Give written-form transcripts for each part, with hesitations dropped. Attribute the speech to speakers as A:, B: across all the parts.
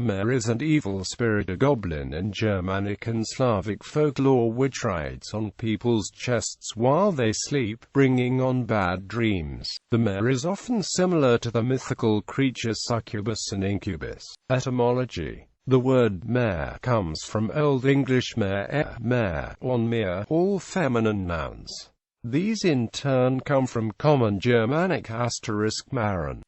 A: mare is an evil spirit, a goblin in Germanic and Slavic folklore which rides on people's chests while they sleep, bringing on bad dreams. The mare is often similar to the mythical creature succubus and incubus. Etymology. The word mare comes from Old English mare, mare, on mere, all feminine nouns. These in turn come from Common Germanic *maren.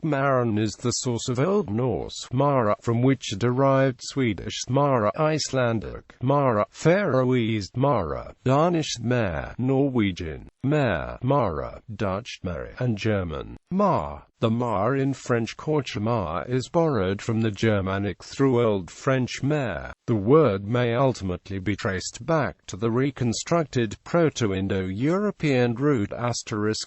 A: *maren is the source of Old Norse Mara, from which derived Swedish Mara, Icelandic Mara, Faroese Mara, Danish mare, Norwegian mare, Mara, Dutch mare, and German mar. The mar in French cauchemar is borrowed from the Germanic through Old French mare. The word may ultimately be traced back to the reconstructed Proto-Indo-European root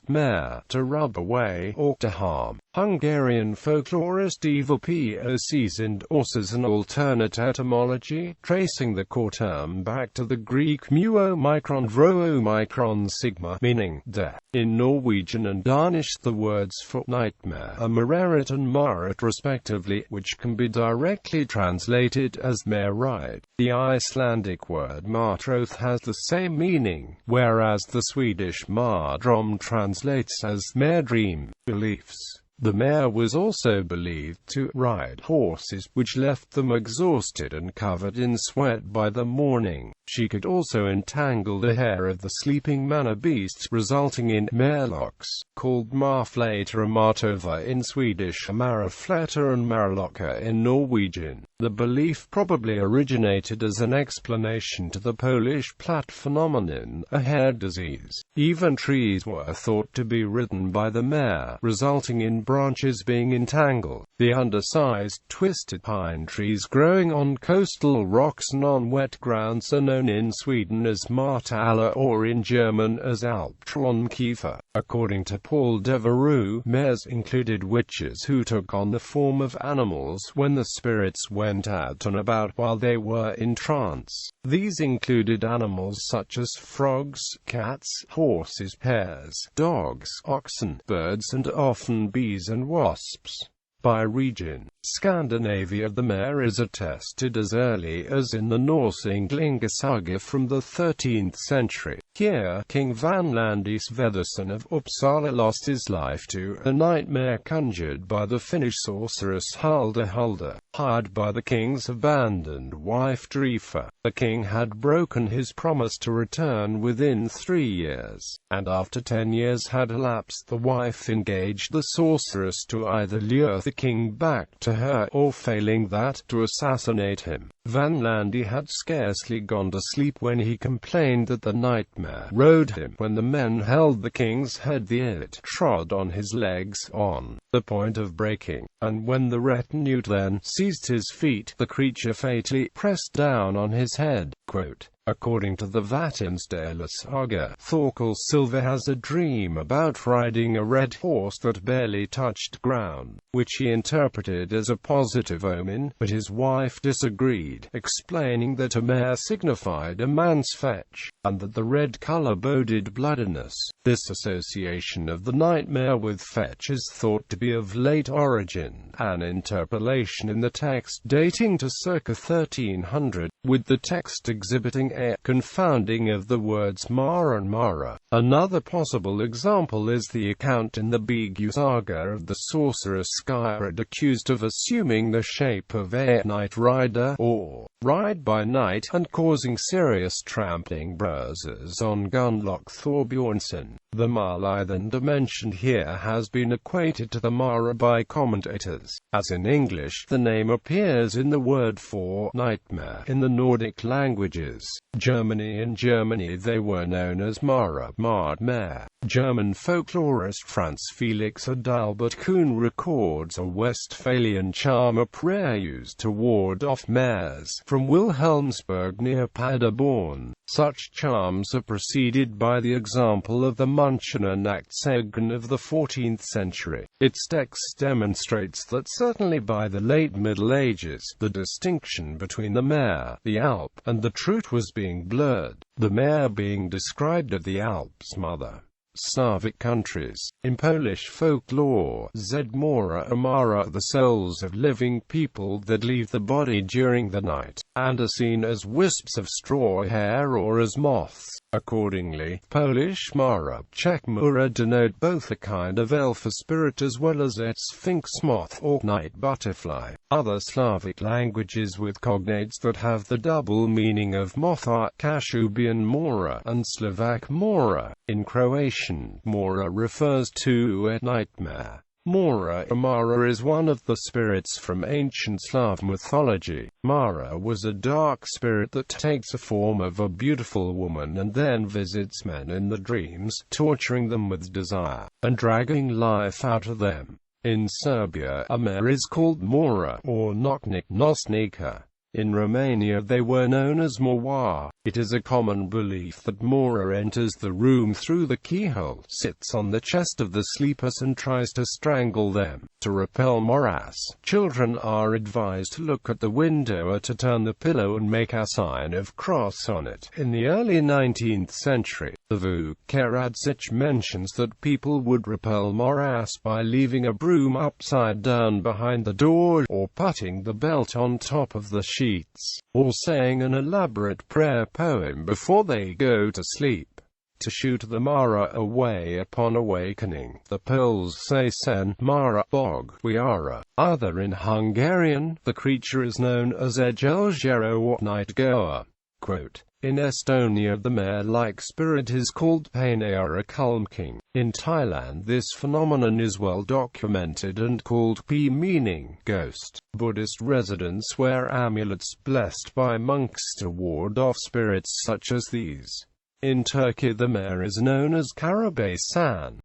A: *mare, to rub away, or to harm. Hungarian folklorist Eva P.O.C. endorses an alternate etymology, tracing the core term back to the Greek mu-omicron rho-omicron sigma, meaning death. In Norwegian and Danish the words for nightmare are mareret and maret respectively, which can be directly translated as mare ride. The Icelandic word martroth has the same meaning, whereas the Swedish mardrom translates as mare dream. Beliefs. The mare was also believed to ride horses, which left them exhausted and covered in sweat by the morning. She could also entangle the hair of the sleeping manor beasts, resulting in marelocks, called marflater and martova in Swedish, marafleta and marlocka in Norwegian. The belief probably originated as an explanation to the Polish Platt phenomenon, a hair disease. Even trees were thought to be ridden by the mare, resulting in branches being entangled. The undersized, twisted pine trees growing on coastal rocks and on wet grounds are known in Sweden as martalla, or in German as Albtraumkiefer. According to Paul Devereux, mares included witches who took on the form of animals when the spirits went out and about while they were in trance. These included animals such as frogs, cats, horses, hares, dogs, oxen, birds, and often bees and wasps. By region, Scandinavia, the mare is attested as early as in the Norse Ynglinga saga from the 13th century. Here, King Vanlandi Sverðarsson of Uppsala lost his life to a nightmare conjured by the Finnish sorceress Hulda, hired by the king's abandoned wife Drifa. The king had broken his promise to return within 3 years, and after 10 years had elapsed, the wife engaged the sorceress to either lure the king back to her, or failing that, to assassinate him. Vanlandi had scarcely gone to sleep when he complained that the nightmare rode him. When the men held the king's head, the it trod on his legs, on the point of breaking, and when the retinue then seized his feet, the creature fatally pressed down on his head. Quote, according to the Vatnsdæla saga, Thorkel Silva has a dream about riding a red horse that barely touched ground, which he interpreted as a positive omen, but his wife disagreed, explaining that a mare signified a man's fetch, and that the red color boded bloodiness. This association of the nightmare with fetch is thought to be of late origin, an interpolation in the text dating to circa 1300, with the text exhibiting a confounding of the words mar and mara. Another possible example is the account in the Bigu saga of the sorceress Skyrad accused of assuming the shape of a night rider, or ride by night, and causing serious trampling bruises on Gunlock Thorbjornsson. The Marliander mentioned here has been equated to the Mara by commentators. As in English, the name appears in the word for nightmare in the Nordic languages. In Germany they were known as Mara, mare. German folklorist Franz Felix Adalbert Kuhn records a Westphalian charm, a prayer used to ward off mares, from Wilhelmsburg near Paderborn. Such charms are preceded by the example of the Münchener Nachtsegen of the 14th century. Its text demonstrates that certainly by the late Middle Ages, the distinction between the mare, the Alp, and the trut was being blurred, the mare being described as the Alp's mother. Slavic countries. In Polish folklore, Mora and Mare are the souls of living people that leave the body during the night, and are seen as wisps of straw hair or as moths. Accordingly, Polish Mara, Czech Mura denote both a kind of elf spirit as well as a sphinx moth or night butterfly. Other Slavic languages with cognates that have the double meaning of moth are Kashubian Mora and Slovak Mora. In Croatian, Mora refers to a nightmare. Mora or Mare is one of the spirits from ancient Slav mythology. Mare was a dark spirit that takes a form of a beautiful woman and then visits men in the dreams, torturing them with desire, and dragging life out of them. In Serbia, a mare is called Mora, or Noknik Nosnika. In Romania they were known as Moa. It is a common belief that Mora enters the room through the keyhole, sits on the chest of the sleepers and tries to strangle them. To repel moras, children are advised to look at the window or to turn the pillow and make a sign of cross on it. In the early 19th century, the VUK mentions that people would repel moras by leaving a broom upside down behind the door, or putting the belt on top of the sheets, or saying an elaborate prayer poem before they go to sleep. To shoot the Mara away upon awakening, the Poles say sen Mara bog wiara. Other in Hungarian, the creature is known as Ejelzero or night goer. Quote, in Estonia the mare-like spirit is called Painara Kulmking. In Thailand this phenomenon is well documented and called P, meaning ghost. Buddhist residents wear amulets blessed by monks to ward off spirits such as these. In Turkey the mare is known as Karabaysan.